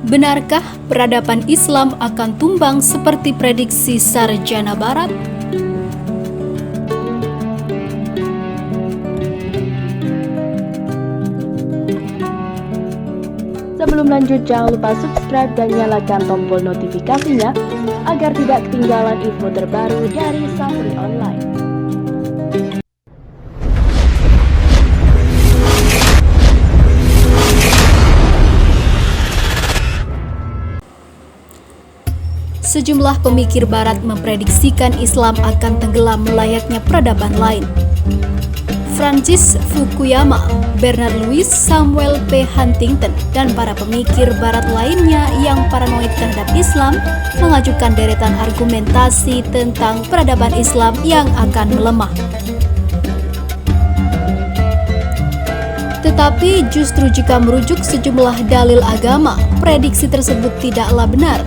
Benarkah peradaban Islam akan tumbang seperti prediksi sarjana Barat? Sebelum lanjut, jangan lupa subscribe dan nyalakan tombol notifikasinya agar tidak ketinggalan info terbaru dari Santri Online. Sejumlah pemikir Barat memprediksikan Islam akan tenggelam layaknya peradaban lain. Francis Fukuyama, Bernard Lewis, Samuel P. Huntington, dan para pemikir Barat lainnya yang paranoid terhadap Islam mengajukan deretan argumentasi tentang peradaban Islam yang akan melemah. Tetapi justru jika merujuk sejumlah dalil agama, prediksi tersebut tidaklah benar.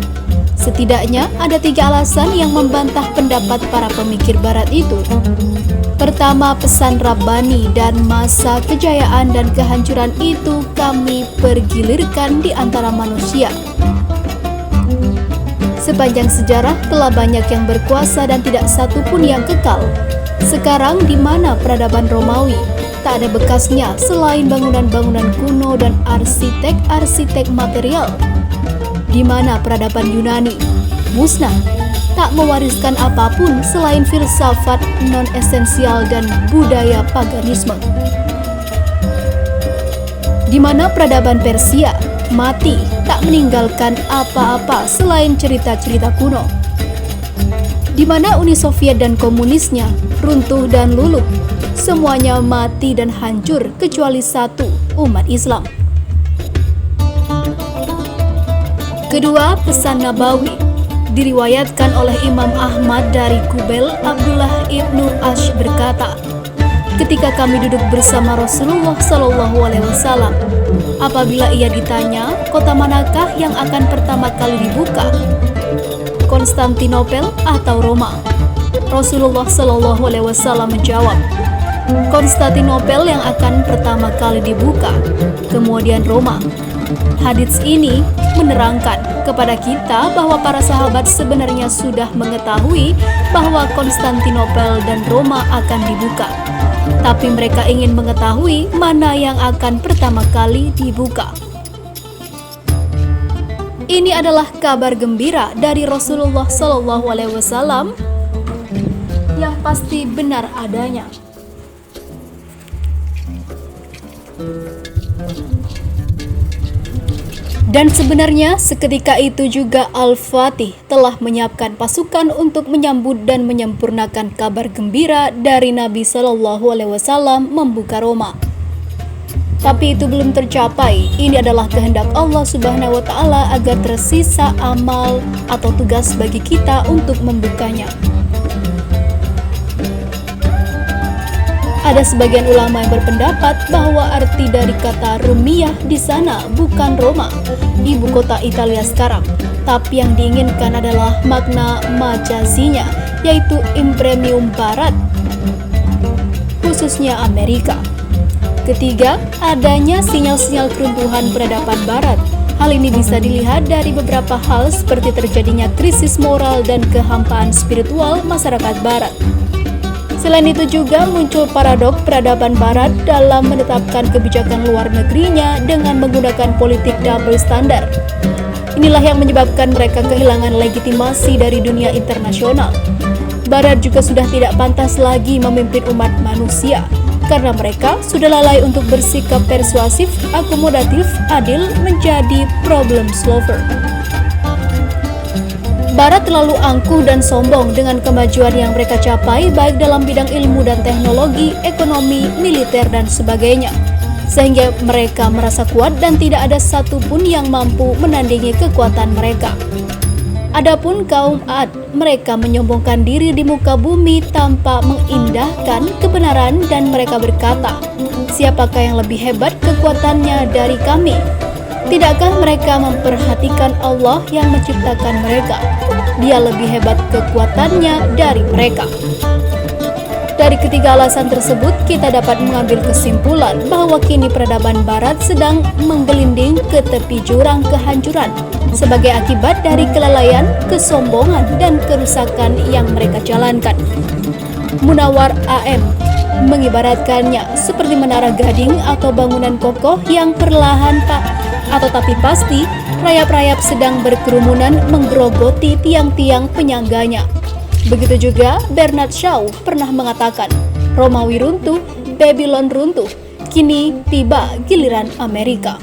Setidaknya ada 3 alasan yang membantah pendapat para pemikir Barat itu. Pertama, pesan Rabbani dan masa kejayaan dan kehancuran itu kami pergilirkan di antara manusia. Sepanjang sejarah telah banyak yang berkuasa dan tidak satu pun yang kekal. Sekarang di mana peradaban Romawi? Tak ada bekasnya selain bangunan-bangunan kuno dan arsitek-arsitek material. Di mana peradaban Yunani? Musnah, tak mewariskan apapun selain filsafat non-esensial dan budaya paganisme. Di mana peradaban Persia? Mati, tak meninggalkan apa-apa selain cerita-cerita kuno. Di mana Uni Soviet dan komunisnya? Runtuh dan luluh. Semuanya mati dan hancur kecuali satu, umat Islam. Kedua, pesan Nabawi diriwayatkan oleh Imam Ahmad dari Kubel. Abdullah ibnu Ash berkata, ketika kami duduk bersama Rasulullah SAW, apabila ia ditanya, kota manakah yang akan pertama kali dibuka? Konstantinopel atau Roma? Rasulullah SAW menjawab, Konstantinopel yang akan pertama kali dibuka, kemudian Roma. Hadits ini menerangkan kepada kita bahwa para sahabat sebenarnya sudah mengetahui bahwa Konstantinopel dan Roma akan dibuka. Tapi mereka ingin mengetahui mana yang akan pertama kali dibuka. Ini adalah kabar gembira dari Rasulullah SAW yang pasti benar adanya. Dan sebenarnya seketika itu juga Al-Fatih telah menyiapkan pasukan untuk menyambut dan menyempurnakan kabar gembira dari Nabi SAW membuka Roma. Tapi itu belum tercapai. Ini adalah kehendak Allah Subhanahu wa Ta'ala agar tersisa amal atau tugas bagi kita untuk membukanya. Ada sebagian ulama yang berpendapat bahwa arti dari kata Rumiyah di sana bukan Roma, ibu kota Italia sekarang, tapi yang diinginkan adalah makna majazinya, yaitu Imperium Barat, khususnya Amerika. Ketiga, adanya sinyal-sinyal keruntuhan peradaban Barat. Hal ini bisa dilihat dari beberapa hal seperti terjadinya krisis moral dan kehampaan spiritual masyarakat Barat. Selain itu juga muncul paradok peradaban Barat dalam menetapkan kebijakan luar negerinya dengan menggunakan politik double standard. Inilah yang menyebabkan mereka kehilangan legitimasi dari dunia internasional. Barat juga sudah tidak pantas lagi memimpin umat manusia, karena mereka sudah lalai untuk bersikap persuasif, akomodatif, adil, menjadi problem solver. Barat terlalu angkuh dan sombong dengan kemajuan yang mereka capai baik dalam bidang ilmu dan teknologi, ekonomi, militer, dan sebagainya. Sehingga mereka merasa kuat dan tidak ada satupun yang mampu menandingi kekuatan mereka. Adapun kaum Ad, mereka menyombongkan diri di muka bumi tanpa mengindahkan kebenaran dan mereka berkata, siapakah yang lebih hebat kekuatannya dari kami? Tidakkah mereka memperhatikan Allah yang menciptakan mereka? Dia lebih hebat kekuatannya dari mereka. Dari ketiga alasan tersebut, kita dapat mengambil kesimpulan bahwa kini peradaban barat sedang menggelinding ke tepi jurang kehancuran sebagai akibat dari kelalaian, kesombongan, dan kerusakan yang mereka jalankan. Munawar AM mengibaratkannya seperti menara gading atau bangunan kokoh yang perlahan tapi pasti rayap-rayap sedang berkerumunan menggerogoti tiang-tiang penyangganya. Begitu juga Bernard Shaw pernah mengatakan, Romawi runtuh, Babylon runtuh, kini tiba giliran Amerika.